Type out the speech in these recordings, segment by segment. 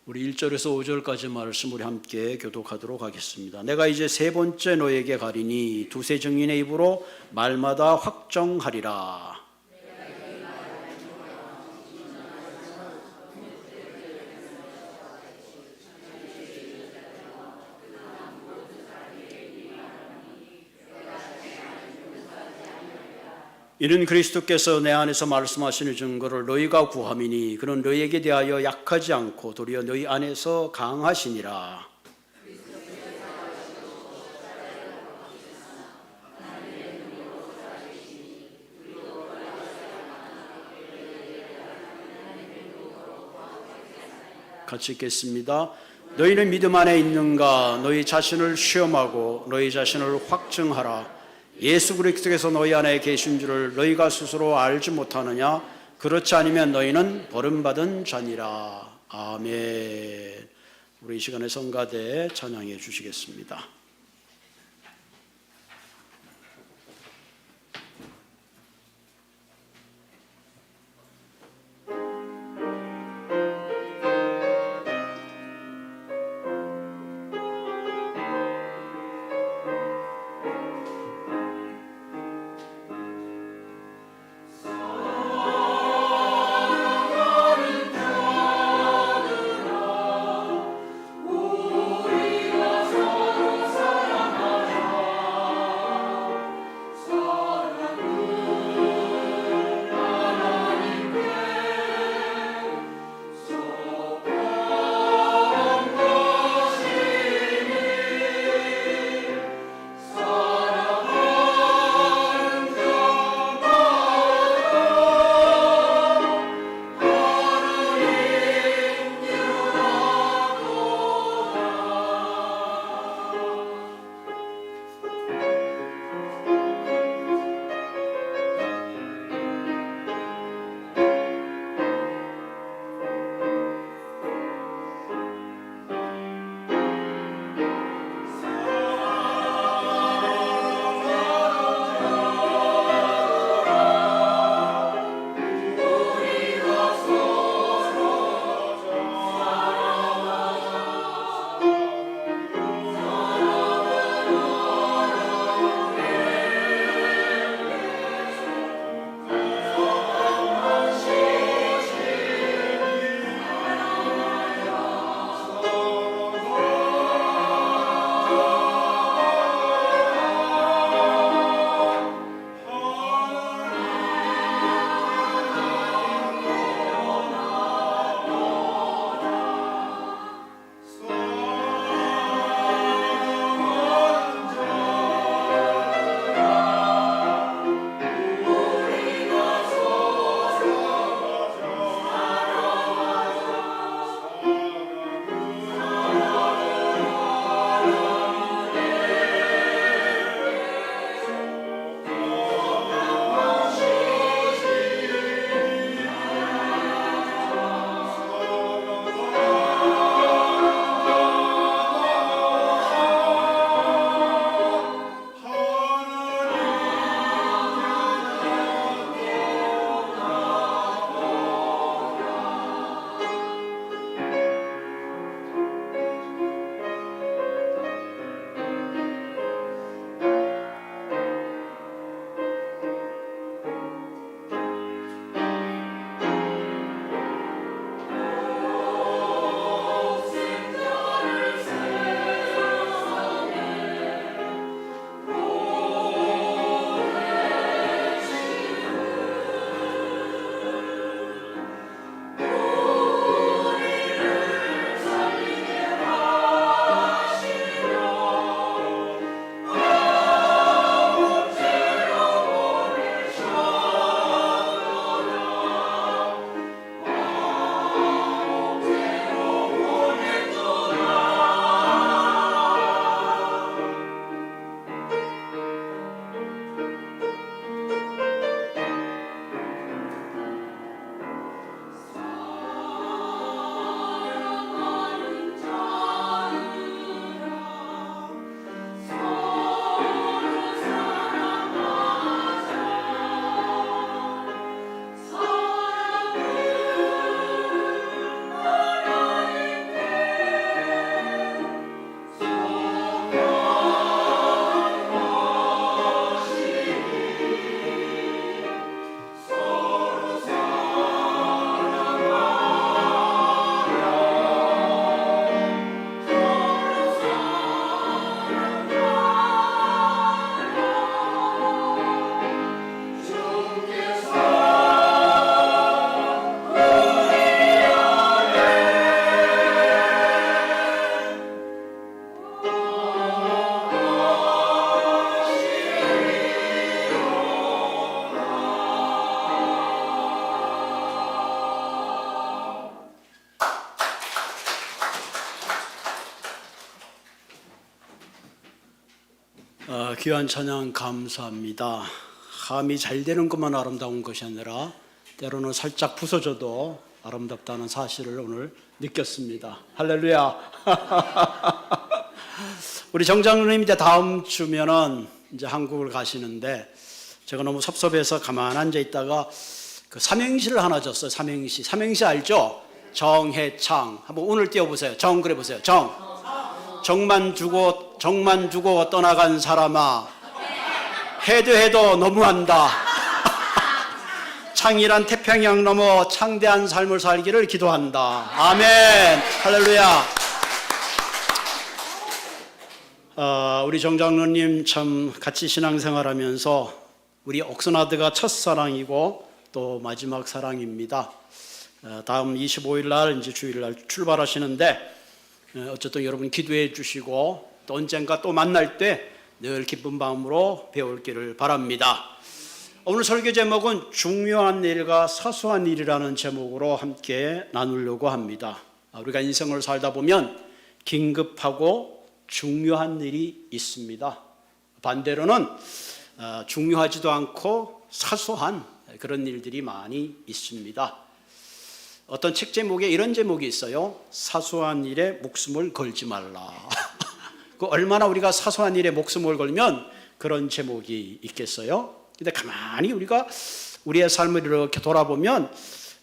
우리 1절에서 5절까지 말씀 우리 함께 교독하도록 하겠습니다. 내가 이제 세 번째 너에게 가리니 두세 증인의 입으로 말마다 확정하리라. 이는 그리스도께서 내 안에서 말씀하시는 증거를 너희가 구함이니 그는 너희에게 대하여 약하지 않고 도리어 너희 안에서 강하시니라. 같이 읽겠습니다. 너희는 믿음 안에 있는가? 너희 자신을 시험하고 너희 자신을 확증하라. 예수 그리스도께서 너희 안에 계신 줄을 너희가 스스로 알지 못하느냐? 그렇지 않으면 너희는 버림받은 자니라. 아멘. 우리 이 시간에 성가대 찬양해 주시겠습니다. 우리가 서로 귀한 찬양 감사합니다. 함이 잘 되는 것만 아름다운 것이 아니라 때로는 살짝 부서져도 아름답다는 사실을 오늘 느꼈습니다. 할렐루야. 우리 정장로님 이제 다음 주면은 이제 한국을 가시는데 제가 너무 섭섭해서 가만 앉아 있다가 그 삼행시를 하나 줬어요. 삼행시 알죠? 정해창. 한번 오늘 띄워보세요. 정 그래 보세요. 정만 주고 떠나간 사람아, 해도 너무한다. 창이란 태평양 넘어 창대한 삶을 살기를 기도한다. 아멘. 할렐루야. 우리 정장로님 참 같이 신앙생활하면서 우리 옥선아드가 첫사랑이고 또 마지막 사랑입니다. 다음 25일 날 이제 주일날 출발하시는데 어쨌든 여러분 기도해 주시고 또 언젠가 또 만날 때 늘 기쁜 마음으로 배울기를 바랍니다. 오늘 설교 제목은 중요한 일과 사소한 일이라는 제목으로 함께 나누려고 합니다. 우리가 인생을 살다 보면 긴급하고 중요한 일이 있습니다. 반대로는 중요하지도 않고 사소한 그런 일들이 많이 있습니다. 어떤 책 제목에 이런 제목이 있어요. 사소한 일에 목숨을 걸지 말라. 그 얼마나 우리가 사소한 일에 목숨을 걸면 그런 제목이 있겠어요? 근데 가만히 우리가 우리의 삶을 이렇게 돌아보면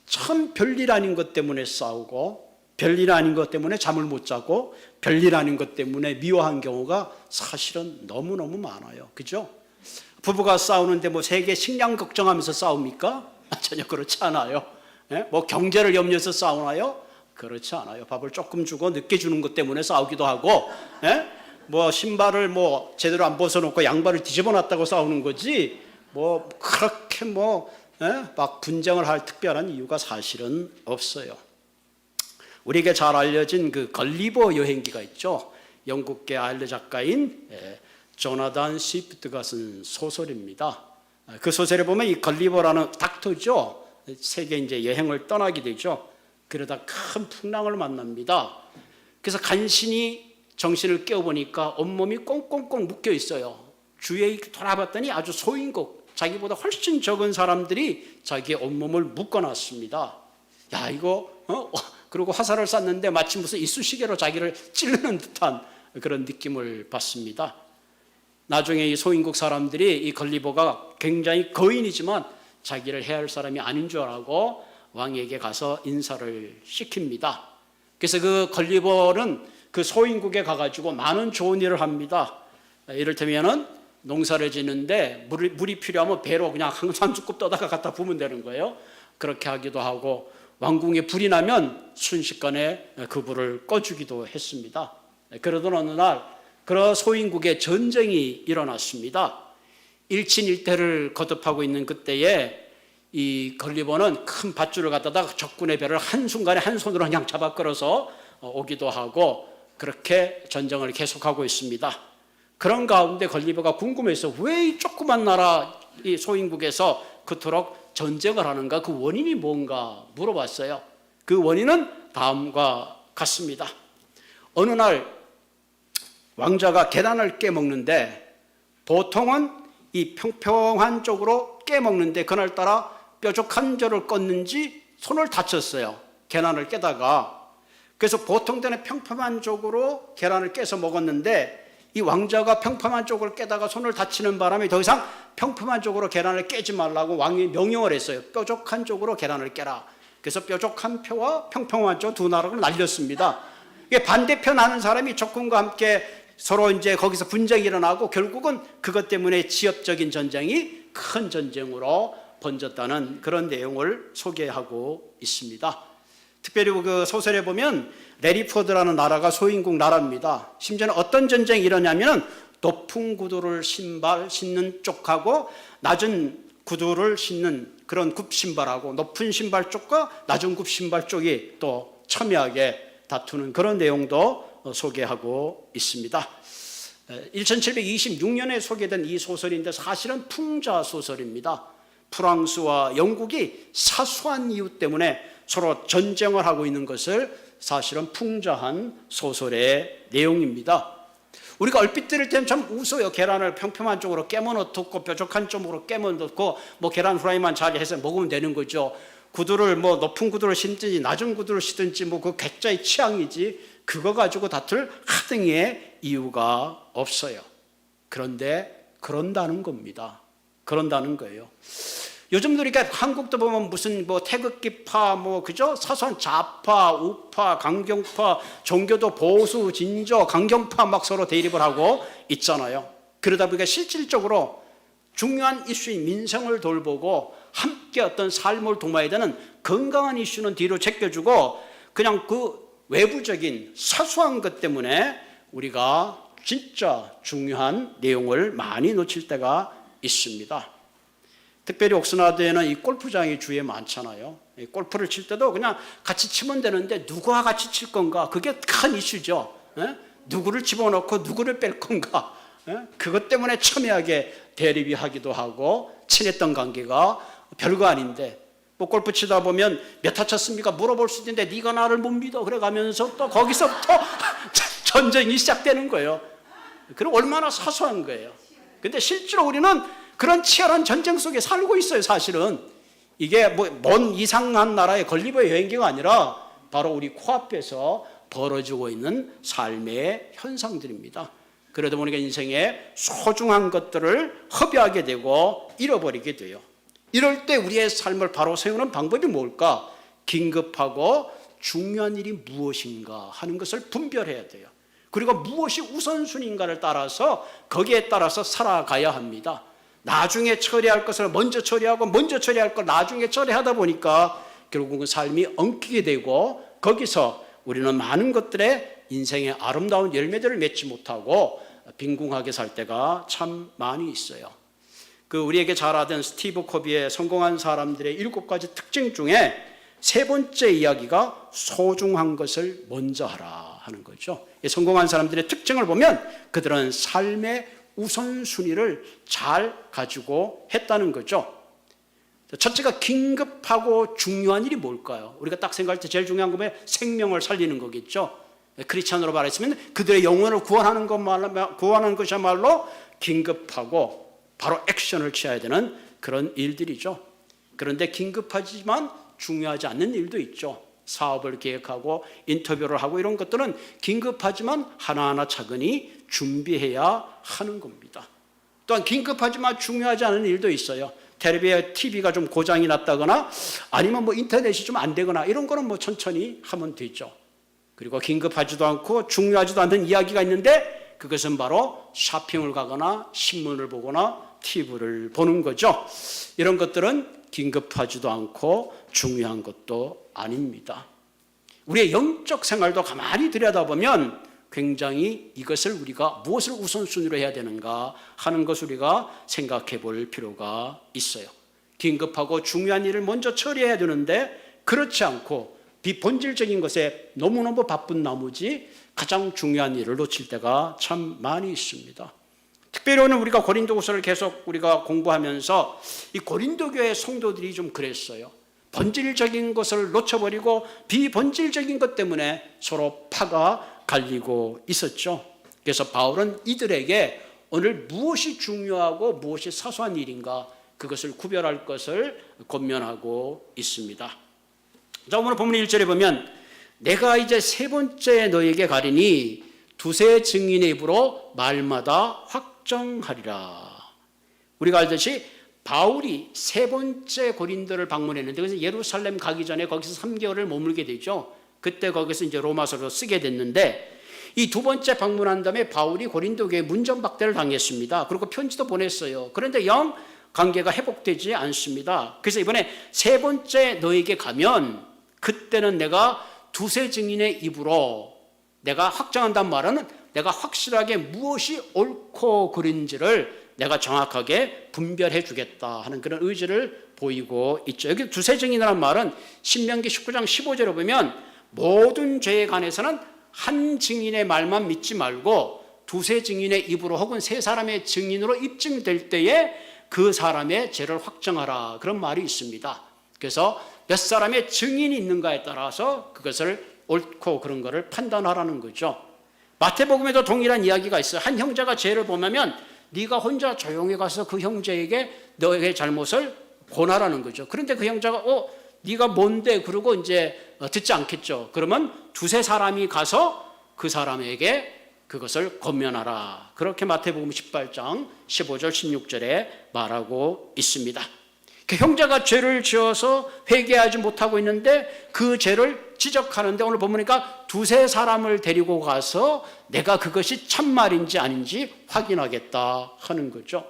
참 별일 아닌 것 때문에 싸우고 별일 아닌 것 때문에 잠을 못 자고 별일 아닌 것 때문에 미워한 경우가 사실은 너무너무 많아요. 그죠? 부부가 싸우는데 뭐 세계 식량 걱정하면서 싸웁니까? 전혀 그렇지 않아요. 뭐 경제를 염려해서 싸우나요? 그렇지 않아요. 밥을 조금 주고 늦게 주는 것 때문에 싸우기도 하고, 뭐 신발을 뭐 제대로 안 벗어놓고 양발을 뒤집어 놨다고 싸우는 거지, 뭐 그렇게 막 분쟁을 할 특별한 이유가 사실은 없어요. 우리에게 잘 알려진 그 걸리버 여행기가 있죠. 영국계 아일랜드 작가인 조나단 스위프트가 쓴 소설입니다. 그 소설에 보면 이 걸리버라는 닥터죠. 세계 이제 여행을 떠나게 되죠. 그러다 큰 풍랑을 만납니다. 그래서 간신히 정신을 깨워보니까 온몸이 꽁꽁꽁 묶여 있어요. 주위에 돌아봤더니 아주 소인국, 자기보다 훨씬 적은 사람들이 자기의 온몸을 묶어놨습니다. 야, 이거 그리고 화살을 쐈는데 마치 무슨 이쑤시개로 자기를 찌르는 듯한 그런 느낌을 받습니다. 나중에 이 소인국 사람들이 이 걸리버가 굉장히 거인이지만 자기를 해할 사람이 아닌 줄 알고 왕에게 가서 인사를 시킵니다. 그래서 그 걸리버는 그 소인국에 가가지고 많은 좋은 일을 합니다. 이를테면은 농사를 짓는데 물이 필요하면 배로 그냥 한 주급 떠다가 갖다 부으면 되는 거예요. 그렇게 하기도 하고 왕궁에 불이 나면 순식간에 그 불을 꺼주기도 했습니다. 그러던 어느 날 그런 소인국에 전쟁이 일어났습니다. 일친일퇴를 거듭하고 있는 그때에 이 걸리버는 큰 밧줄을 갖다가 적군의 배를 한순간에 한 손으로 그냥 잡아 끌어서 오기도 하고 그렇게 전쟁을 계속하고 있습니다. 그런 가운데 걸리버가 궁금해서 왜 이 조그만 나라 이 소인국에서 그토록 전쟁을 하는가, 그 원인이 뭔가 물어봤어요. 그 원인은 다음과 같습니다. 어느 날 왕자가 계란을 깨먹는데 보통은 이 평평한 쪽으로 깨먹는데 그날따라 뾰족한 쪽을 껐는지 손을 다쳤어요. 계란을 깨다가. 그래서 보통 때는 평평한 쪽으로 계란을 깨서 먹었는데 이 왕자가 평평한 쪽을 깨다가 손을 다치는 바람에 더 이상 평평한 쪽으로 계란을 깨지 말라고 왕이 명령을 했어요. 뾰족한 쪽으로 계란을 깨라. 그래서 뾰족한 표와 평평한 쪽 두 나라를 날렸습니다. 이게 반대편 하는 사람이 적군과 함께 서로 이제 거기서 분쟁이 일어나고 결국은 그것 때문에 지역적인 전쟁이 큰 전쟁으로 번졌다는 그런 내용을 소개하고 있습니다. 특별히 그 소설에 보면 레리포드라는 나라가 소인국 나라입니다. 심지어는 어떤 전쟁이 일어나면 높은 구두를 신는 쪽하고 낮은 구두를 신는 그런 굽신발하고 높은 신발 쪽과 낮은 굽신발 쪽이 또 첨예하게 다투는 그런 내용도 소개하고 있습니다. 1726년에 소개된 이 소설인데 사실은 풍자 소설입니다. 프랑스와 영국이 사소한 이유 때문에 서로 전쟁을 하고 있는 것을 사실은 풍자한 소설의 내용입니다. 우리가 얼핏 들을 때는 참 웃어요. 계란을 평평한 쪽으로 깨면 어떻고 뾰족한 쪽으로 깨면 어떻고 뭐 계란 후라이만 잘 해서 먹으면 되는 거죠. 구두를 뭐 높은 구두를 신든지 낮은 구두를 신든지 뭐 그 각자의 취향이지 그거 가지고 다툴 하등의 이유가 없어요. 그런데 그런다는 겁니다. 그런다는 거예요. 요즘 우리가 한국도 보면 무슨 뭐 태극기파 뭐 그죠? 사소한 좌파, 우파, 강경파, 종교도 보수, 진저, 강경파 막 서로 대립을 하고 있잖아요. 그러다 보니까 실질적으로 중요한 이슈인 민생을 돌보고 함께 어떤 삶을 도모해야 되는 건강한 이슈는 뒤로 제껴주고 그냥 그 외부적인 사소한 것 때문에 우리가 진짜 중요한 내용을 많이 놓칠 때가 있습니다. 특별히 옥스나드에는 이 골프장이 주위에 많잖아요. 골프를 칠 때도 그냥 같이 치면 되는데 누구와 같이 칠 건가? 그게 큰 이슈죠. 누구를 집어넣고 누구를 뺄 건가? 그것 때문에 첨예하게 대립이 하기도 하고 친했던 관계가 별거 아닌데 뭐 골프 치다 보면 몇 타 쳤습니까? 물어볼 수 있는데 네가 나를 못 믿어 그래 가면서 또 거기서부터 전쟁이 시작되는 거예요. 그럼 얼마나 사소한 거예요. 근데 실제로 우리는 그런 치열한 전쟁 속에 살고 있어요. 사실은 이게 뭐 먼 이상한 나라의 건리버 여행기가 아니라 바로 우리 코앞에서 벌어지고 있는 삶의 현상들입니다. 그러다 보니까 인생에 소중한 것들을 허비하게 되고 잃어버리게 돼요. 이럴 때 우리의 삶을 바로 세우는 방법이 뭘까? 긴급하고 중요한 일이 무엇인가 하는 것을 분별해야 돼요. 그리고 무엇이 우선순위인가를 따라서 거기에 따라서 살아가야 합니다. 나중에 처리할 것을 먼저 처리하고 먼저 처리할 걸 나중에 처리하다 보니까 결국은 삶이 엉키게 되고 거기서 우리는 많은 것들의 인생의 아름다운 열매들을 맺지 못하고 빈궁하게 살 때가 참 많이 있어요. 그 우리에게 잘 아던 스티브 코비의 성공한 사람들의 7가지 특징 중에 3번째 이야기가 소중한 것을 먼저 하라 하는 거죠. 성공한 사람들의 특징을 보면 그들은 삶의 우선순위를 잘 가지고 했다는 거죠. 첫째가 긴급하고 중요한 일이 뭘까요? 우리가 딱 생각할 때 제일 중요한 건 생명을 살리는 거겠죠. 크리스찬으로 말했으면 그들의 영혼을 구원하는 것이야말로 긴급하고 바로 액션을 취해야 되는 그런 일들이죠. 그런데 긴급하지만 중요하지 않는 일도 있죠. 사업을 계획하고 인터뷰를 하고 이런 것들은 긴급하지만 하나하나 차근히 준비해야 하는 겁니다. 또한 긴급하지만 중요하지 않은 일도 있어요. 텔레비에 TV가 좀 고장이 났다거나 아니면 뭐 인터넷이 좀 안 되거나 이런 거는 뭐 천천히 하면 되죠. 그리고 긴급하지도 않고 중요하지도 않은 이야기가 있는데 그것은 바로 쇼핑을 가거나 신문을 보거나 TV를 보는 거죠. 이런 것들은 긴급하지도 않고 중요한 것도 아닙니다. 우리의 영적 생활도 가만히 들여다보면 굉장히 이것을 우리가 무엇을 우선순위로 해야 되는가 하는 것을 우리가 생각해 볼 필요가 있어요. 긴급하고 중요한 일을 먼저 처리해야 되는데 그렇지 않고 비본질적인 것에 너무너무 바쁜 나머지 가장 중요한 일을 놓칠 때가 참 많이 있습니다. 특별히 오늘 우리가 고린도후서를 계속 우리가 공부하면서 이 고린도 교회 성도들이 좀 그랬어요. 본질적인 것을 놓쳐버리고 비본질적인 것 때문에 서로 파가 갈리고 있었죠. 그래서 바울은 이들에게 오늘 무엇이 중요하고 무엇이 사소한 일인가 그것을 구별할 것을 권면하고 있습니다. 자, 오늘 본문 1절에 보면 내가 이제 3번째 너에게 가리니 두세 증인의 입으로 말마다 확정하리라. 우리가 알듯이 바울이 3번째 고린도를 방문했는데 그래서 예루살렘 가기 전에 거기서 3개월을 머물게 되죠. 그때 거기서 이제 로마서로 쓰게 됐는데 이 2번째 방문한 다음에 바울이 고린도 교회에 문전박대를 당했습니다. 그리고 편지도 보냈어요. 그런데 영 관계가 회복되지 않습니다. 그래서 이번에 3번째 너에게 가면 그때는 내가 두세 증인의 입으로 내가 확정한다는 말은 내가 확실하게 무엇이 옳고 그른지를 내가 정확하게 분별해 주겠다 하는 그런 의지를 보이고 있죠. 여기 두세 증인이라는 말은 신명기 19장 15절에 보면 모든 죄에 관해서는 한 증인의 말만 믿지 말고 두세 증인의 입으로 혹은 3사람의 증인으로 입증될 때에 그 사람의 죄를 확정하라 그런 말이 있습니다. 그래서 몇 사람의 증인이 있는가에 따라서 그것을 옳고 그런 것을 판단하라는 거죠. 마태복음에도 동일한 이야기가 있어요. 한 형제가 죄를 범하면 네가 혼자 조용히 가서 그 형제에게 너의 잘못을 고하라는 거죠. 그런데 그 형제가 네가 뭔데? 그러고 이제 듣지 않겠죠. 그러면 두세 사람이 가서 그 사람에게 그것을 권면하라. 그렇게 마태복음 18장 15절 16절에 말하고 있습니다. 그 형제가 죄를 지어서 회개하지 못하고 있는데 그 죄를 지적하는데 오늘 보니까 두세 사람을 데리고 가서 내가 그것이 참말인지 아닌지 확인하겠다 하는 거죠.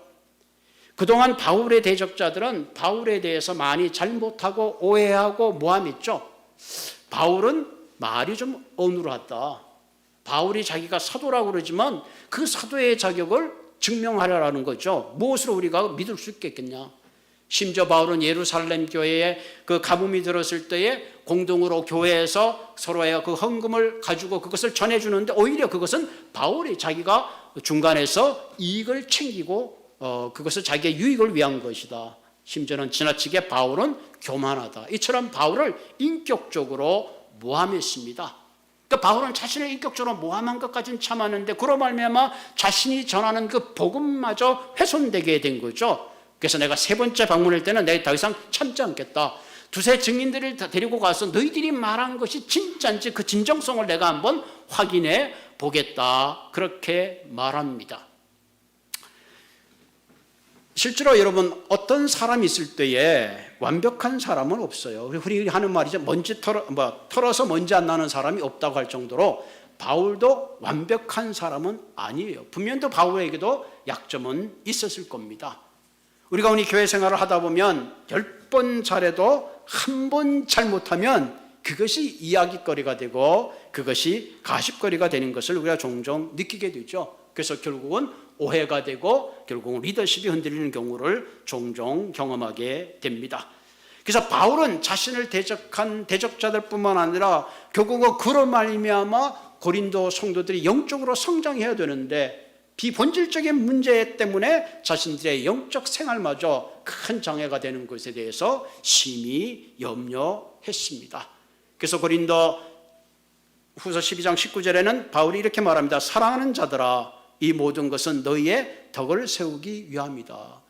그동안 바울의 대적자들은 바울에 대해서 많이 잘못하고 오해하고 모함했죠. 바울은 말이 좀 어눌하다. 바울이 자기가 사도라고 그러지만 그 사도의 자격을 증명하려는 거죠. 무엇으로 우리가 믿을 수 있겠냐. 심지어 바울은 예루살렘 교회에 그 가뭄이 들었을 때에 공동으로 교회에서 서로의 그 헌금을 가지고 그것을 전해주는데 오히려 그것은 바울이 자기가 중간에서 이익을 챙기고 그것을 자기의 유익을 위한 것이다. 심지어는 지나치게 바울은 교만하다. 이처럼 바울을 인격적으로 모함했습니다. 그러니까 바울은 자신을 인격적으로 모함한 것까지는 참았는데 그로 말미암아 자신이 전하는 그 복음마저 훼손되게 된 거죠. 그래서 내가 세 번째 방문할 때는 내가 더 이상 참지 않겠다. 두세 증인들을 데리고 가서 너희들이 말한 것이 진짜인지 그 진정성을 내가 한번 확인해 보겠다. 그렇게 말합니다. 실제로 여러분 어떤 사람이 있을 때에 완벽한 사람은 없어요. 우리 하는 말이죠. 털어서 먼지 안 나는 사람이 없다고 할 정도로 바울도 완벽한 사람은 아니에요. 분명히 바울에게도 약점은 있었을 겁니다. 우리가 우리 교회 생활을 하다 보면 10번 잘해도 한 번 잘못하면 그것이 이야기거리가 되고 그것이 가십거리가 되는 것을 우리가 종종 느끼게 되죠. 그래서 결국은 오해가 되고 결국은 리더십이 흔들리는 경우를 종종 경험하게 됩니다. 그래서 바울은 자신을 대적한 대적자들뿐만 아니라 결국은 그로 말미암아 고린도 성도들이 영적으로 성장해야 되는데 비본질적인 문제 때문에 자신들의 영적 생활마저 큰 장애가 되는 것에 대해서 심히 염려했습니다. 그래서 고린도 후서 12장 19절에는 바울이 이렇게 말합니다. 사랑하는 자들아, 이 모든 것은 너희의 덕을 세우기 위함이다.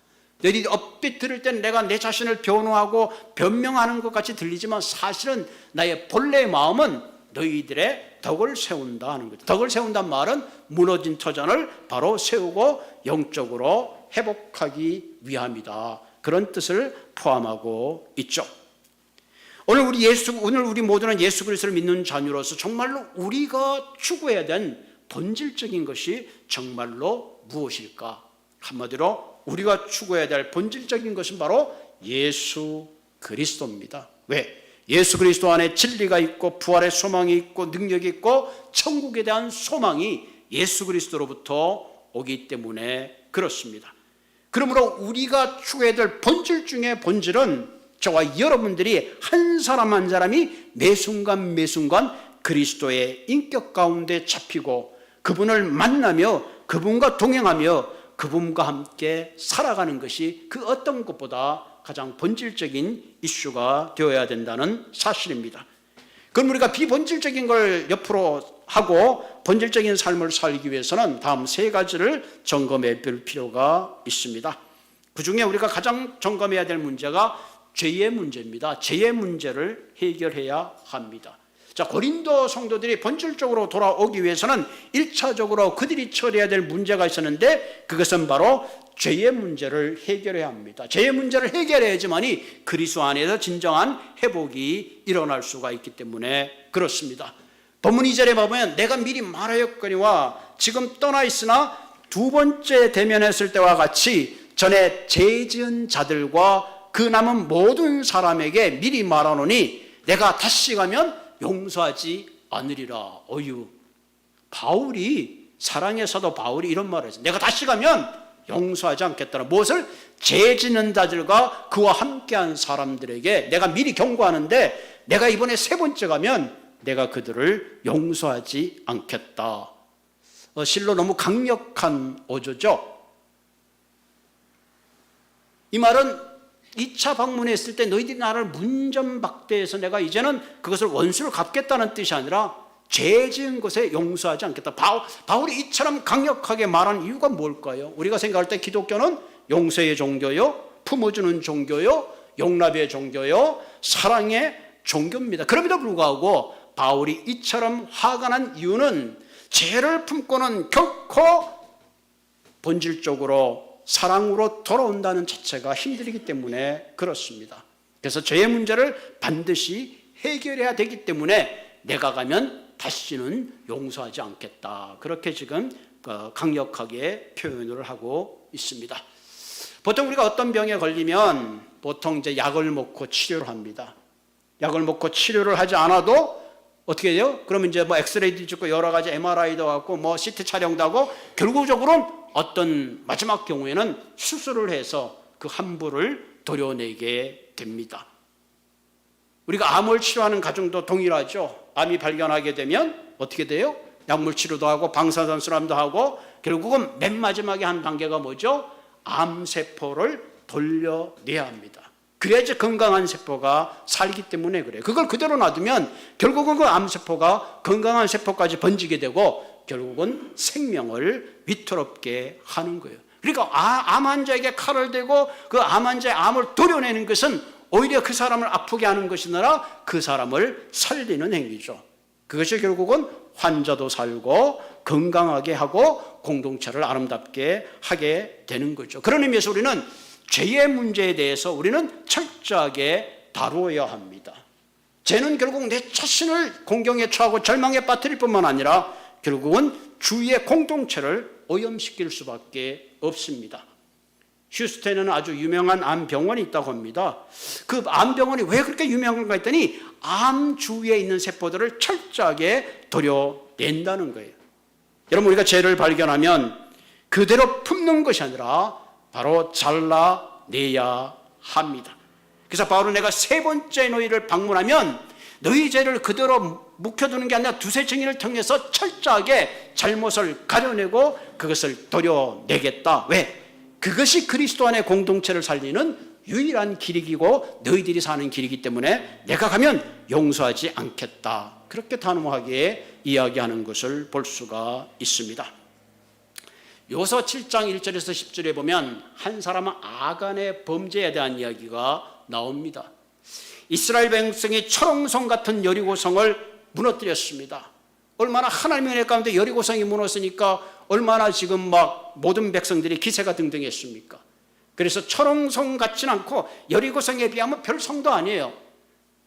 너희들이 엇빛 들을 때는 내가 내 자신을 변호하고 변명하는 것 같이 들리지만 사실은 나의 본래의 마음은 너희들의 덕을 세운다 하는 거죠. 덕을 세운다는 말은 무너진 터전을 바로 세우고 영적으로 회복하기 위함이다. 그런 뜻을 포함하고 있죠. 오늘 우리 모두는 예수 그리스도를 믿는 자녀로서 정말로 우리가 추구해야 된 본질적인 것이 정말로 무엇일까? 한마디로 우리가 추구해야 될 본질적인 것은 바로 예수 그리스도입니다. 왜? 예수 그리스도 안에 진리가 있고 부활의 소망이 있고 능력이 있고 천국에 대한 소망이 예수 그리스도로부터 오기 때문에 그렇습니다. 그러므로 우리가 추구해야 될 본질 중에 본질은 저와 여러분들이 한 사람 한 사람이 매순간 그리스도의 인격 가운데 잡히고 그분을 만나며 그분과 동행하며 그분과 함께 살아가는 것이 그 어떤 것보다 가장 본질적인 이슈가 되어야 된다는 사실입니다. 그럼 우리가 비본질적인 걸 옆으로 하고 본질적인 삶을 살기 위해서는 다음 세 가지를 점검해 볼 필요가 있습니다. 그중에 우리가 가장 점검해야 될 문제가 죄의 문제입니다. 죄의 문제를 해결해야 합니다. 자, 고린도 성도들이 본질적으로 돌아오기 위해서는 1차적으로 그들이 처리해야 될 문제가 있었는데 그것은 바로 죄의 문제를 해결해야 합니다. 죄의 문제를 해결해야지만이 그리스도 안에서 진정한 회복이 일어날 수가 있기 때문에 그렇습니다. 본문 2절에 보면 내가 미리 말하였거니와 지금 떠나 있으나 두 번째 대면했을 때와 같이 전에 죄 지은 자들과 그 남은 모든 사람에게 미리 말하노니 내가 다시 가면 용서하지 않으리라. 바울이 사랑의 사도 바울이 이런 말을 했어요. 내가 다시 가면 용서하지 않겠다. 무엇을? 죄 짓는 자들과 그와 함께한 사람들에게 내가 미리 경고하는데 내가 이번에 세 번째 가면 내가 그들을 용서하지 않겠다. 실로 너무 강력한 어조죠. 이 말은 2차 방문했을 때 너희들이 나를 문전박대해서 내가 이제는 그것을 원수를 갚겠다는 뜻이 아니라 죄 지은 것에 용서하지 않겠다. 바울이 이처럼 강력하게 말한 이유가 뭘까요? 우리가 생각할 때 기독교는 용서의 종교요, 품어주는 종교요, 용납의 종교요, 사랑의 종교입니다. 그럼에도 불구하고 바울이 이처럼 화가 난 이유는 죄를 품고는 결코 본질적으로 사랑으로 돌아온다는 자체가 힘들기 때문에 그렇습니다. 그래서 죄의 문제를 반드시 해결해야 되기 때문에 내가 가면 다시는 용서하지 않겠다. 그렇게 지금 강력하게 표현을 하고 있습니다. 보통 우리가 어떤 병에 걸리면 보통 이제 약을 먹고 치료를 합니다. 약을 먹고 치료를 하지 않아도 어떻게 돼요? 그러면 이제 뭐 엑스레이도 찍고 여러 가지 MRI도 하고 뭐 CT 촬영도 하고 결국적으로는 어떤 마지막 경우에는 수술을 해서 그 함부를 도려내게 됩니다. 우리가 암을 치료하는 과정도 동일하죠. 암이 발견하게 되면 어떻게 돼요? 약물 치료도 하고 방사선수람도 하고 결국은 맨 마지막에 한 단계가 뭐죠? 암세포를 돌려내야 합니다. 그래야지 건강한 세포가 살기 때문에 그래요. 그걸 그대로 놔두면 결국은 그 암세포가 건강한 세포까지 번지게 되고 결국은 생명을 위태롭게 하는 거예요. 그러니까 암 환자에게 칼을 대고 그 암 환자의 암을 도려내는 것은 오히려 그 사람을 아프게 하는 것이 아니라 그 사람을 살리는 행위죠. 그것이 결국은 환자도 살고 건강하게 하고 공동체를 아름답게 하게 되는 거죠. 그런 의미에서 우리는 죄의 문제에 대해서 우리는 철저하게 다루어야 합니다. 죄는 결국 내 자신을 공경에 처하고 절망에 빠뜨릴 뿐만 아니라 결국은 주위의 공동체를 오염시킬 수밖에 없습니다. 휴스턴에는 아주 유명한 암병원이 있다고 합니다. 그 암병원이 왜 그렇게 유명한가 했더니 암 주위에 있는 세포들을 철저하게 도려낸다는 거예요. 여러분, 우리가 죄를 발견하면 그대로 품는 것이 아니라 바로 잘라내야 합니다. 그래서 바울은 내가 세 번째 너희를 방문하면 너희 죄를 그대로 묵혀두는 게 아니라 두세 증인을 통해서 철저하게 잘못을 가려내고 그것을 도려내겠다. 왜? 그것이 그리스도 안의 공동체를 살리는 유일한 길이고 너희들이 사는 길이기 때문에 내가 가면 용서하지 않겠다. 그렇게 단호하게 이야기하는 것을 볼 수가 있습니다. 요서 7장 1절에서 10절에 보면 한 사람은 아간의 범죄에 대한 이야기가 나옵니다. 이스라엘 백성이 철옹성 같은 여리고성을 무너뜨렸습니다. 얼마나 하나님의 은혜 가운데 여리고성이 무너졌으니까 얼마나 지금 막 모든 백성들이 기세가 등등했습니까? 그래서 철옹성 같지는 않고 여리고성에 비하면 별 성도 아니에요.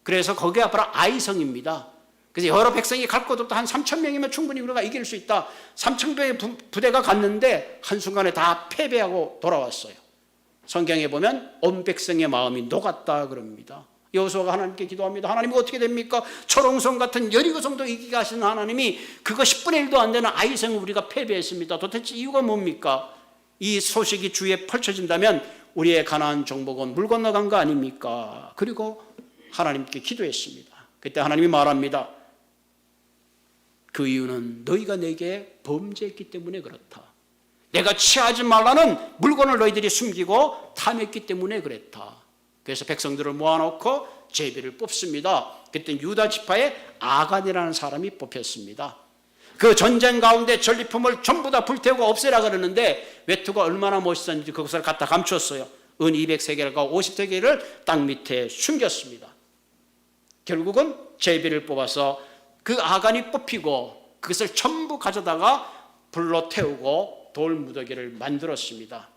그래서 거기가 바로 아이성입니다. 그래서 여러 백성이 갈 곳 없다. 한 3,000명이면 충분히 우리가 이길 수 있다. 3,000명의 부대가 갔는데 한순간에 다 패배하고 돌아왔어요. 성경에 보면 온 백성의 마음이 녹았다 그럽니다. 여호수아가 하나님께 기도합니다. 하나님 어떻게 됩니까? 철옹성 같은 여리고성도 이기게 하시는 하나님이 그거 10분의 1도 안 되는 아이성을 우리가 패배했습니다. 도대체 이유가 뭡니까? 이 소식이 주위에 펼쳐진다면 우리의 가나안 정복은 물 건너간 거 아닙니까? 그리고 하나님께 기도했습니다. 그때 하나님이 말합니다. 그 이유는 너희가 내게 범죄했기 때문에 그렇다. 내가 취하지 말라는 물건을 너희들이 숨기고 탐했기 때문에 그랬다. 그래서 백성들을 모아놓고 제비를 뽑습니다. 그때 유다 지파의 아간이라는 사람이 뽑혔습니다. 그 전쟁 가운데 전리품을 전부 다 불태우고 없애라 그러는데 외투가 얼마나 멋있었는지 그것을 갖다 감췄어요. 은 200세겔과 50세겔을 땅 밑에 숨겼습니다. 결국은 제비를 뽑아서 그 아간이 뽑히고 그것을 전부 가져다가 불로 태우고 돌무더기를 만들었습니다.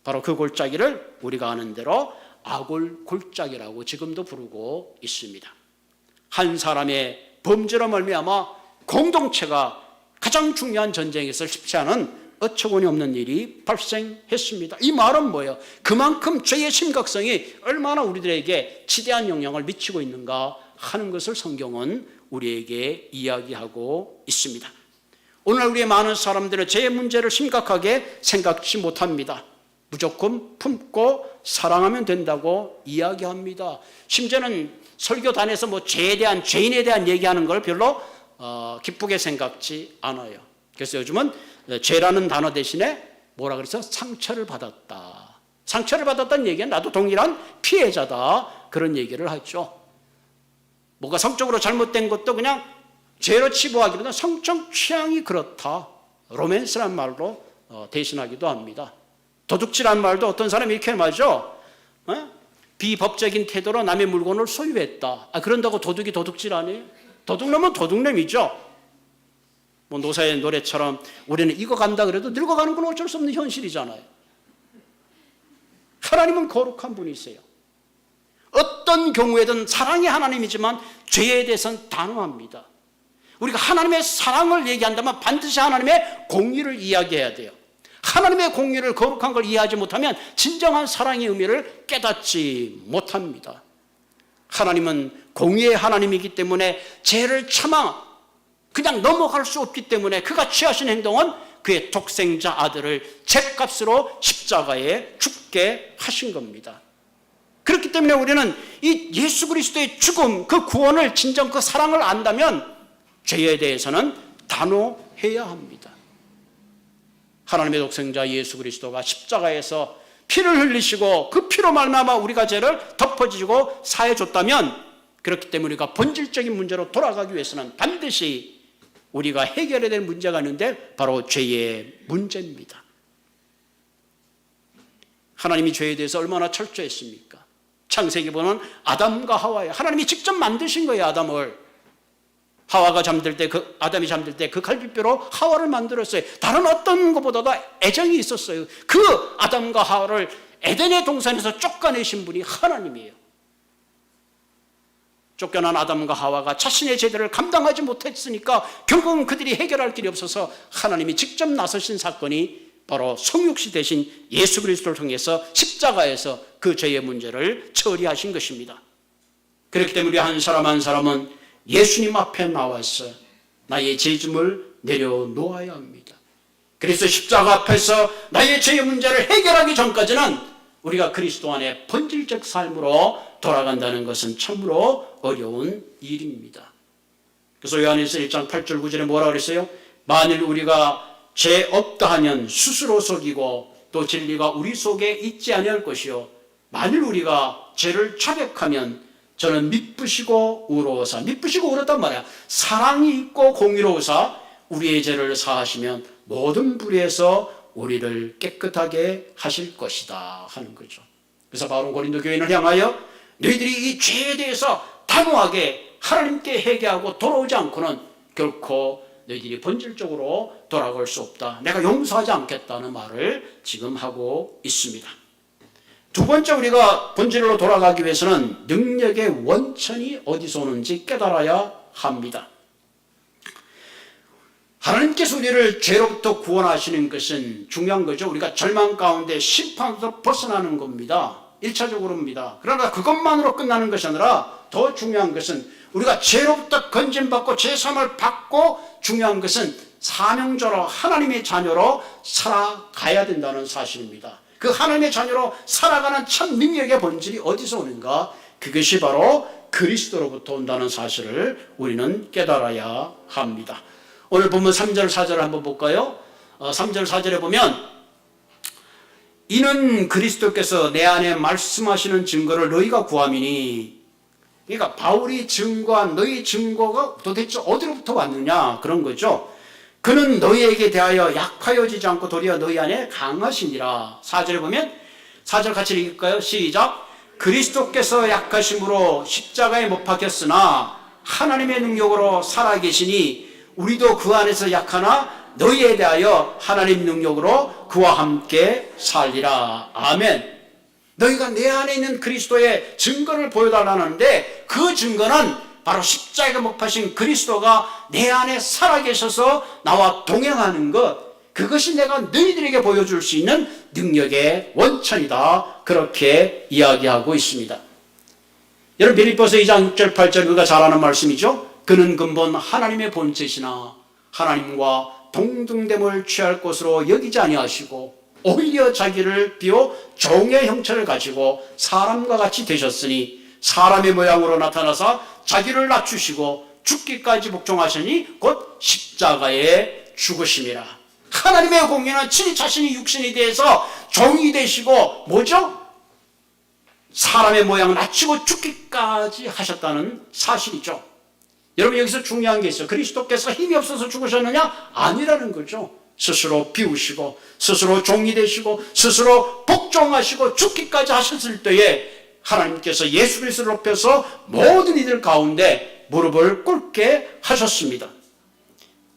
바로 그 골짜기를 우리가 아는 대로 아골 골짜기라고 지금도 부르고 있습니다. 한 사람의 범죄로 말미암아 공동체가 가장 중요한 전쟁에서 쉽지 않은 어처구니 없는 일이 발생했습니다. 이 말은 뭐예요? 그만큼 죄의 심각성이 얼마나 우리들에게 지대한 영향을 미치고 있는가 하는 것을 성경은 우리에게 이야기하고 있습니다. 오늘 우리의 많은 사람들은 죄의 문제를 심각하게 생각지 못합니다. 무조건 품고 사랑하면 된다고 이야기합니다. 심지어는 설교단에서 뭐 죄에 대한, 죄인에 대한 얘기하는 걸 별로 기쁘게 생각지 않아요. 그래서 요즘은 죄라는 단어 대신에 뭐라 그래서 상처를 받았다. 상처를 받았다는 얘기는 나도 동일한 피해자다. 그런 얘기를 하죠. 뭐가 성적으로 잘못된 것도 그냥 죄로 치부하기보다 성적 취향이 그렇다. 로맨스란 말로 대신하기도 합니다. 도둑질한 말도 어떤 사람이 이렇게 말이죠. 비법적인 태도로 남의 물건을 소유했다. 그런다고 도둑이 도둑질 아니에요? 도둑놈은 도둑놈이죠. 뭐 노사의 노래처럼 우리는 이거 간다 그래도 늙어가는 건 어쩔 수 없는 현실이잖아요. 하나님은 거룩한 분이세요. 어떤 경우에든 사랑이 하나님이지만 죄에 대해서는 단호합니다. 우리가 하나님의 사랑을 얘기한다면 반드시 하나님의 공의를 이야기해야 돼요. 하나님의 공의를, 거룩한 걸 이해하지 못하면 진정한 사랑의 의미를 깨닫지 못합니다. 하나님은 공의의 하나님이기 때문에 죄를 차마 그냥 넘어갈 수 없기 때문에 그가 취하신 행동은 그의 독생자 아들을 죗값으로 십자가에 죽게 하신 겁니다. 그렇기 때문에 우리는 이 예수 그리스도의 죽음, 그 구원을, 진정 그 사랑을 안다면 죄에 대해서는 단호해야 합니다. 하나님의 독생자 예수 그리스도가 십자가에서 피를 흘리시고 그 피로 말미암아 우리가 죄를 덮어주시고 사해줬다면, 그렇기 때문에 우리가 본질적인 문제로 돌아가기 위해서는 반드시 우리가 해결해야 될 문제가 있는데 바로 죄의 문제입니다. 하나님이 죄에 대해서 얼마나 철저했습니까? 창세기 보면 아담과 하와예요. 하나님이 직접 만드신 거예요, 아담을. 하와가 잠들 때, 아담이 잠들 때 그 갈비뼈로 하와를 만들었어요. 다른 어떤 것보다도 애정이 있었어요. 그 아담과 하와를 에덴의 동산에서 쫓아내신 분이 하나님이에요. 쫓겨난 아담과 하와가 자신의 죄들을 감당하지 못했으니까 결국은 그들이 해결할 길이 없어서 하나님이 직접 나서신 사건이 바로 성육시 되신 예수 그리스도를 통해서 십자가에서 그 죄의 문제를 처리하신 것입니다. 그렇기 때문에 한 사람 한 사람은 예수님 앞에 나와서 나의 죄짐을 내려놓아야 합니다. 그래서 십자가 앞에서 나의 죄의 문제를 해결하기 전까지는 우리가 그리스도 안에 본질적 삶으로 돌아간다는 것은 참으로 어려운 일입니다. 그래서 요한일서 1장 8절 9절에 뭐라고 그랬어요? 만일 우리가 죄 없다 하면 스스로 속이고 또 진리가 우리 속에 있지 아니할 것이요, 만일 우리가 죄를 자백하면 저는 미쁘시고 의로우사, 미쁘시고 의롭단 말이야. 사랑이 있고 공의로우사 우리의 죄를 사하시면 모든 불의에서 우리를 깨끗하게 하실 것이다 하는 거죠. 그래서 바로 고린도 교인을 향하여 너희들이 이 죄에 대해서 단호하게 하나님께 회개하고 돌아오지 않고는 결코 너희들이 본질적으로 돌아갈 수 없다, 내가 용서하지 않겠다는 말을 지금 하고 있습니다. 두 번째, 우리가 본질로 돌아가기 위해서는 능력의 원천이 어디서 오는지 깨달아야 합니다. 하나님께서 우리를 죄로부터 구원하시는 것은 중요한 거죠. 우리가 절망 가운데 심판으로부터 벗어나는 겁니다. 1차적으로입니다. 그러나 그것만으로 끝나는 것이 아니라 더 중요한 것은 우리가 죄로부터 건진받고 죄사함을 받고, 중요한 것은 사명자로 하나님의 자녀로 살아가야 된다는 사실입니다. 그 하나님의 자녀로 살아가는 참 능력의 본질이 어디서 오는가? 그것이 바로 그리스도로부터 온다는 사실을 우리는 깨달아야 합니다. 오늘 보면 3절 4절을 한번 볼까요? 3절 4절에 보면 이는 그리스도께서 내 안에 말씀하시는 증거를 너희가 구함이니, 그러니까 바울이 증거한 너희 증거가 도대체 어디로부터 왔느냐 그런 거죠. 그는 너희에게 대하여 약하여지지 않고 도리어 너희 안에 강하시니라. 4절에 보면, 4절 같이 읽을까요? 시작. 그리스도께서 약하심으로 십자가에 못 박혔으나 하나님의 능력으로 살아계시니 우리도 그 안에서 약하나 너희에 대하여 하나님 능력으로 그와 함께 살리라. 아멘. 너희가 내 안에 있는 그리스도의 증거를 보여달라는데, 그 증거는 바로 십자가에 못 박힌 그리스도가 내 안에 살아계셔서 나와 동행하는 것, 그것이 내가 너희들에게 보여줄 수 있는 능력의 원천이다, 그렇게 이야기하고 있습니다. 여러분, 빌립보서 2장 6절 8절 우리가 잘 아는 말씀이죠. 그는 근본 하나님의 본체시나 하나님과 동등됨을 취할 것으로 여기지 아니하시고 오히려 자기를 비워 종의 형체를 가지고 사람과 같이 되셨으니 사람의 모양으로 나타나서 자기를 낮추시고 죽기까지 복종하시니 곧 십자가에 죽으심이라. 하나님의 공의는 친히 자신이 육신이 되어서 종이 되시고 뭐죠? 사람의 모양을 낮추고 죽기까지 하셨다는 사실이죠. 여러분, 여기서 중요한 게 있어요. 그리스도께서 힘이 없어서 죽으셨느냐? 아니라는 거죠. 스스로 비우시고 스스로 종이 되시고 스스로 복종하시고 죽기까지 하셨을 때에 하나님께서 예수 그리스도를 높여서 모든 이들 가운데 무릎을 꿇게 하셨습니다.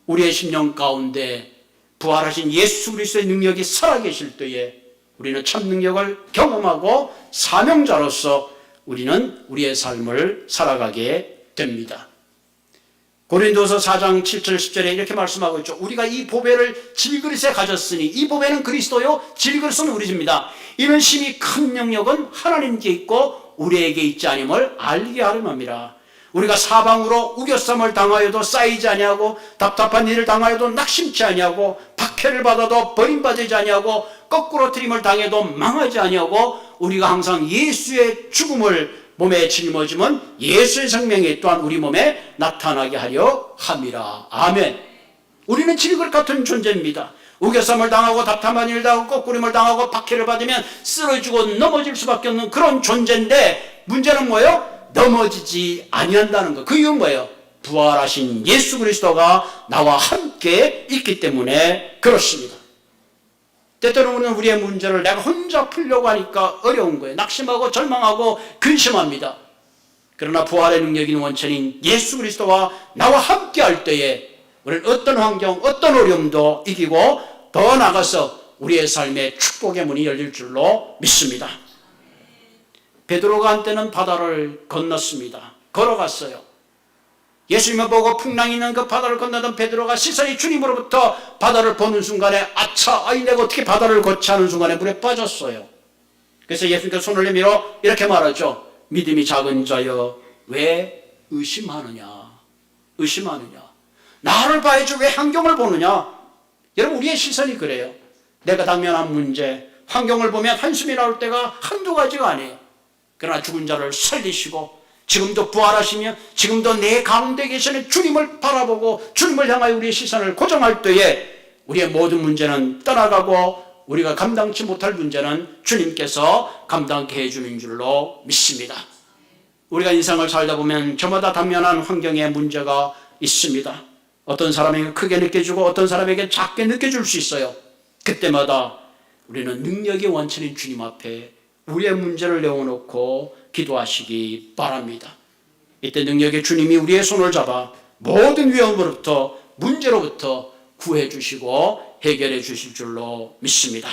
우리의 심령 가운데 부활하신 예수 그리스도의 능력이 살아계실 때에 우리는 참 능력을 경험하고 사명자로서 우리는 우리의 삶을 살아가게 됩니다. 고린도서 4장 7절 10절에 이렇게 말씀하고 있죠. 우리가 이 보배를 질그릇에 가졌으니, 이 보배는 그리스도요 질그릇은 우리 집니다. 이는 심히 큰 능력은 하나님께 있고 우리에게 있지 아님을 알게 하려함이라. 우리가 사방으로 우겨쌈을 당하여도 쌓이지 아니하고 답답한 일을 당하여도 낙심치 아니하고 박해를 받아도 버림받지 아니하고 거꾸로 트림을 당해도 망하지 아니하고 우리가 항상 예수의 죽음을 몸에 짊어지면 예수의 생명이 또한 우리 몸에 나타나게 하려 함이라. 아멘. 우리는 질그릇 같은 존재입니다. 우겨쌈을 당하고 답답한 일을 당하고 거꾸림을 당하고 박해를 받으면 쓰러지고 넘어질 수밖에 없는 그런 존재인데, 문제는 뭐예요? 넘어지지 아니한다는 거. 그 이유는 뭐예요? 부활하신 예수 그리스도가 나와 함께 있기 때문에 그렇습니다. 때때로 우리는 우리의 문제를 내가 혼자 풀려고 하니까 어려운 거예요. 낙심하고 절망하고 근심합니다. 그러나 부활의 능력 있는 원천인 예수 그리스도와 나와 함께 할 때에 우리는 어떤 환경, 어떤 어려움도 이기고 더 나아가서 우리의 삶의 축복의 문이 열릴 줄로 믿습니다. 베드로가 한때는 바다를 건넜습니다. 걸어갔어요. 예수님을 보고 풍랑이 있는 그 바다를 건너던 베드로가 시선이 주님으로부터 바다를 보는 순간에 아차, 내가 어떻게 바다를 거치 하는 순간에 물에 빠졌어요. 그래서 예수님께서 손을 내밀어 이렇게 말하죠. 믿음이 작은 자여 왜 의심하느냐? 의심하느냐? 나를 봐야지 왜 환경을 보느냐? 여러분, 우리의 시선이 그래요. 내가 당면한 문제, 환경을 보면 한숨이 나올 때가 한두 가지가 아니에요. 그러나 죽은 자를 살리시고 지금도 부활하시며 지금도 내 가운데 계시는 주님을 바라보고 주님을 향하여 우리의 시선을 고정할 때에 우리의 모든 문제는 떠나가고 우리가 감당치 못할 문제는 주님께서 감당케 해주는 줄로 믿습니다. 우리가 인생을 살다 보면 저마다 당면한 환경에 문제가 있습니다. 어떤 사람에게 크게 느껴지고 어떤 사람에게 작게 느껴질 수 있어요. 그때마다 우리는 능력의 원천인 주님 앞에 우리의 문제를 내어놓고 기도하시기 바랍니다. 이때 능력의 주님이 우리의 손을 잡아 모든 위험으로부터, 문제로부터 구해 주시고 해결해 주실 줄로 믿습니다.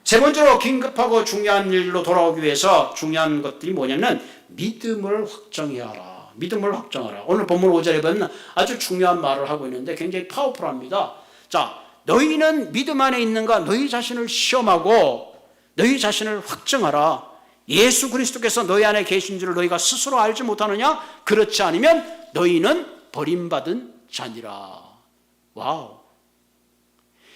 세 번째로 긴급하고 중요한 일로 돌아오기 위해서 중요한 것들이 뭐냐면 믿음을 확정해야 하라. 믿음을 확정하라. 오늘 본문 5절에 보면 아주 중요한 말을 하고 있는데 굉장히 파워풀합니다. 자, 너희는 믿음 안에 있는가? 너희 자신을 시험하고 너희 자신을 확정하라. 예수 그리스도께서 너희 안에 계신 줄을 너희가 스스로 알지 못하느냐? 그렇지 않으면 너희는 버림받은 자니라. 와우.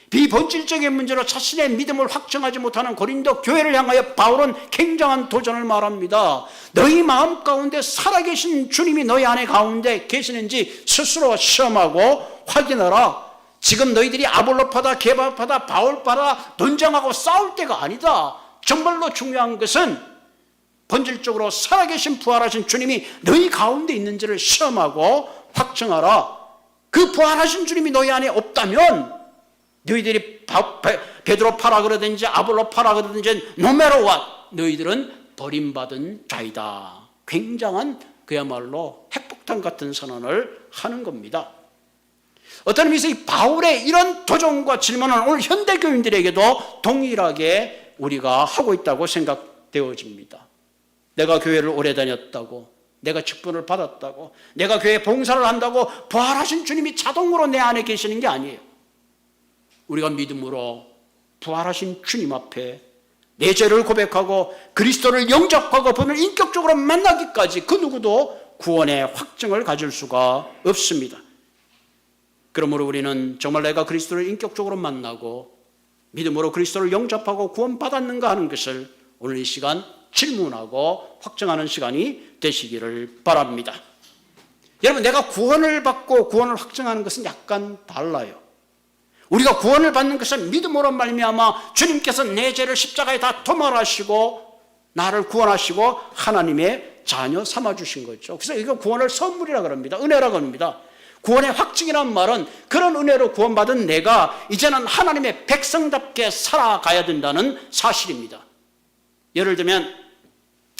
비본질적인 문제로 자신의 믿음을 확정하지 못하는 고린도 교회를 향하여 바울은 굉장한 도전을 말합니다. 너희 마음 가운데 살아계신 주님이 너희 안에 가운데 계시는지 스스로 시험하고 확인하라. 지금 너희들이 아볼로파다, 게바파다, 바울파다 논쟁하고 싸울 때가 아니다. 정말로 중요한 것은 본질적으로 살아계신 부활하신 주님이 너희 가운데 있는지를 시험하고 확증하라. 그 부활하신 주님이 너희 안에 없다면 너희들이 베드로 파라 그러든지 아볼로 파라 그러든지 no matter what, 너희들은 버림받은 자이다. 굉장한 그야말로 핵폭탄 같은 선언을 하는 겁니다. 어떤 의미에서 이 바울의 이런 도전과 질문은 오늘 현대교인들에게도 동일하게 우리가 하고 있다고 생각되어집니다. 내가 교회를 오래 다녔다고, 내가 직분을 받았다고, 내가 교회에 봉사를 한다고 부활하신 주님이 자동으로 내 안에 계시는 게 아니에요. 우리가 믿음으로 부활하신 주님 앞에 내 죄를 고백하고 그리스도를 영접하고 그분을 인격적으로 만나기까지 그 누구도 구원의 확증을 가질 수가 없습니다. 그러므로 우리는 정말 내가 그리스도를 인격적으로 만나고 믿음으로 그리스도를 영접하고 구원받았는가 하는 것을 오늘 이 시간 질문하고 확정하는 시간이 되시기를 바랍니다. 여러분, 내가 구원을 받고 구원을 확정하는 것은 약간 달라요. 우리가 구원을 받는 것은 믿음으로 말미암아 주님께서 내 죄를 십자가에 다 도말하시고 나를 구원하시고 하나님의 자녀 삼아주신 거죠. 그래서 이거 구원을 선물이라 그럽니다. 은혜라 그럽니다. 구원의 확증이란 말은 그런 은혜로 구원받은 내가 이제는 하나님의 백성답게 살아가야 된다는 사실입니다. 예를 들면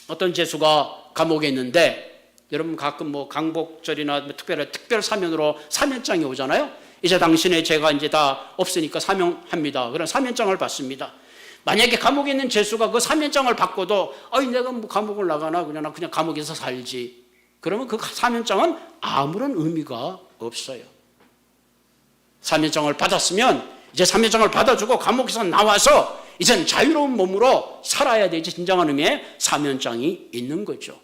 어떤 죄수가 감옥에 있는데, 여러분 가끔 뭐 강복절이나 특별 사면으로 사면장이 오잖아요. 이제 당신의 죄가 이제 다 없으니까 사면합니다. 그런 사면장을 받습니다. 만약에 감옥에 있는 죄수가 그 사면장을 받고도 내가 뭐 감옥을 나가나 그냥 감옥에서 살지, 그러면 그 사면장은 아무런 의미가 없어요. 사면장을 받았으면 이제 사면장을 받아주고 감옥에서 나와서 이젠 자유로운 몸으로 살아야 되지, 진정한 의미의 사면장이 있는 거죠.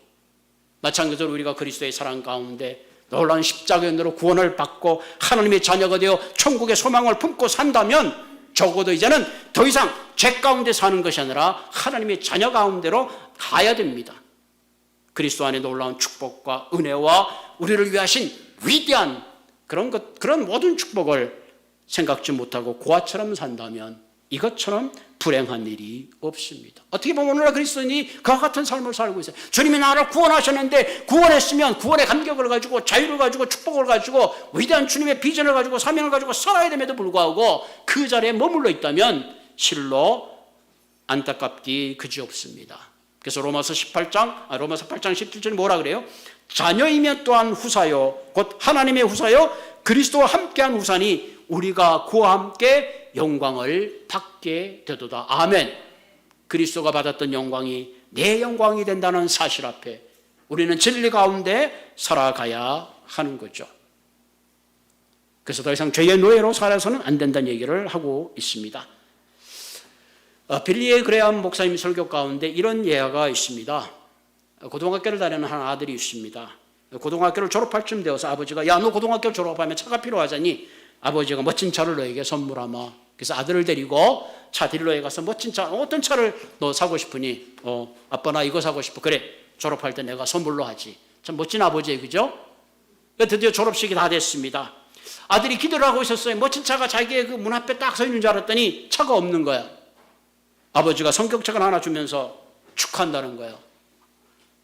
마찬가지로 우리가 그리스도의 사랑 가운데 놀라운 십자가의 은혜로 구원을 받고 하나님의 자녀가 되어 천국의 소망을 품고 산다면 적어도 이제는 더 이상 죄 가운데 사는 것이 아니라 하나님의 자녀 가운데로 가야 됩니다. 그리스도 안에 놀라운 축복과 은혜와 우리를 위하신 위대한 그런 모든 축복을 생각지 못하고 고아처럼 산다면 이것처럼 불행한 일이 없습니다. 어떻게 보면 오늘날 그리스도인이 그와 같은 삶을 살고 있어요. 주님이 나를 구원하셨는데, 구원했으면 구원의 감격을 가지고 자유를 가지고 축복을 가지고 위대한 주님의 비전을 가지고 사명을 가지고 살아야 됨에도 불구하고 그 자리에 머물러 있다면 실로 안타깝기 그지없습니다. 그래서 로마서 8장 17절에 뭐라 그래요? 자녀이면 또한 후사요 곧 하나님의 후사요 그리스도와 함께한 후사니 우리가 그와 함께 영광을 받게 되도다. 아멘. 그리스도가 받았던 영광이 내 영광이 된다는 사실 앞에 우리는 진리 가운데 살아가야 하는 거죠. 그래서 더 이상 죄의 노예로 살아서는 안 된다는 얘기를 하고 있습니다. 빌리 그레이엄 목사님 설교 가운데 이런 예화가 있습니다. 고등학교를 다니는 한 아들이 있습니다. 고등학교를 졸업할 쯤 되어서 아버지가 야, 너 고등학교 졸업하면 차가 필요하잖니 아버지가 멋진 차를 너에게 선물하마. 그래서 아들을 데리고 차 딜러에 가서 멋진 차, 어떤 차를 너 사고 싶으니? 아빠 나 이거 사고 싶어. 그래, 졸업할 때 내가 선물로 하지. 참 멋진 아버지예요, 그죠? 드디어 졸업식이 다 됐습니다. 아들이 기도를 하고 있었어요. 멋진 차가 자기의 그 문 앞에 딱 서 있는 줄 알았더니 차가 없는 거야. 아버지가 성경책을 하나 주면서 축하한다는 거예요.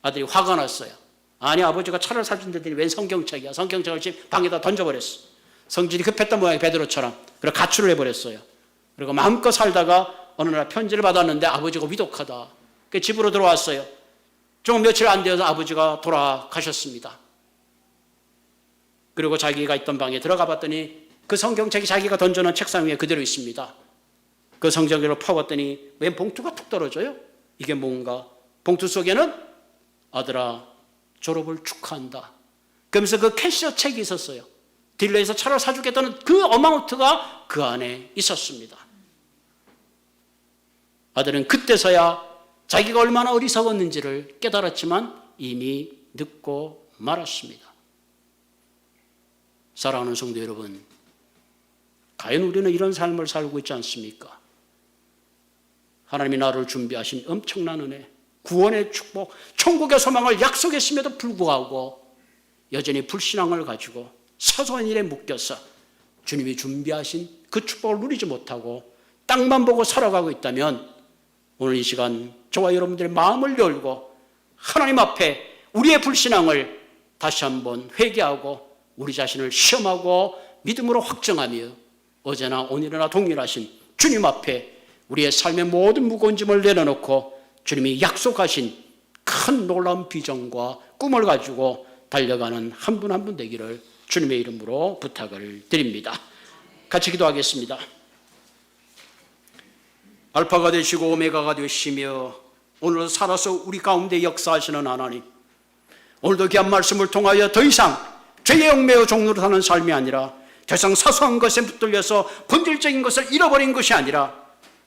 아들이 화가 났어요. 아니, 아버지가 차를 사준다더니 웬 성경책이야. 성경책을 집 방에다 던져버렸어. 성질이 급했던 모양이 베드로처럼. 그래서 가출을 해버렸어요. 그리고 마음껏 살다가 어느 날 편지를 받았는데 아버지가 위독하다. 그래서 집으로 들어왔어요. 좀 며칠 안 되어서 아버지가 돌아가셨습니다. 그리고 자기가 있던 방에 들어가 봤더니 그 성경책이 자기가 던져놓은 책상 위에 그대로 있습니다. 그 성경책을 펴봤더니 웬 봉투가 툭 떨어져요. 이게 뭔가? 봉투 속에는 아들아 졸업을 축하한다. 그러면서 그 캐시어 책이 있었어요. 딜러에서 차를 사주겠다는 그 어마운트가 그 안에 있었습니다. 아들은 그때서야 자기가 얼마나 어리석었는지를 깨달았지만 이미 늦고 말았습니다. 사랑하는 성도 여러분, 과연 우리는 이런 삶을 살고 있지 않습니까? 하나님이 나를 준비하신 엄청난 은혜, 구원의 축복, 천국의 소망을 약속했음에도 불구하고 여전히 불신앙을 가지고 사소한 일에 묶여서 주님이 준비하신 그 축복을 누리지 못하고 땅만 보고 살아가고 있다면 오늘 이 시간 저와 여러분들의 마음을 열고 하나님 앞에 우리의 불신앙을 다시 한번 회개하고 우리 자신을 시험하고 믿음으로 확정하며 어제나 오늘이나 동일하신 주님 앞에 우리의 삶의 모든 무거운 짐을 내려놓고 주님이 약속하신 큰 놀라운 비전과 꿈을 가지고 달려가는 한 분 한 분 되기를 주님의 이름으로 부탁을 드립니다. 같이 기도하겠습니다. 알파가 되시고 오메가가 되시며 오늘 살아서 우리 가운데 역사하시는 하나님, 오늘도 귀한 말씀을 통하여 더 이상 죄의 얽매여 종로로 사는 삶이 아니라 더 이상 사소한 것에 붙들려서 본질적인 것을 잃어버린 것이 아니라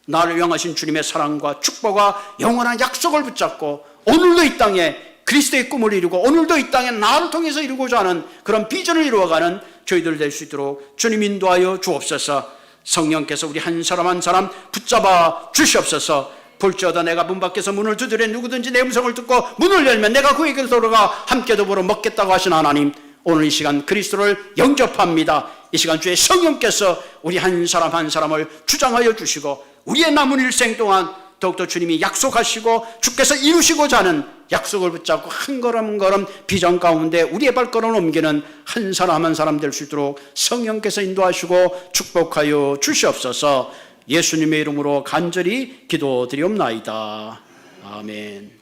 나를 향하신 주님의 사랑과 축복과 영원한 약속을 붙잡고 오늘도 이 땅에 그리스도의 꿈을 이루고 오늘도 이 땅에 나를 통해서 이루고자 하는 그런 비전을 이루어가는 저희들 될 수 있도록 주님 인도하여 주옵소서. 성령께서 우리 한 사람 한 사람 붙잡아 주시옵소서. 볼지어다 내가 문 밖에서 문을 두드려 누구든지 내 음성을 듣고 문을 열면 내가 그에게로 돌아가 함께 더불어 먹겠다고 하신 하나님, 오늘 이 시간 그리스도를 영접합니다. 이 시간 주의 성령께서 우리 한 사람 한 사람을 주장하여 주시고 우리의 남은 일생 동안 더욱더 주님이 약속하시고 주께서 이루시고자 하는 약속을 붙잡고 한 걸음 한 걸음 비전 가운데 우리의 발걸음을 옮기는 한 사람 한 사람 될 수 있도록 성령께서 인도하시고 축복하여 주시옵소서. 예수님의 이름으로 간절히 기도드리옵나이다. 아멘.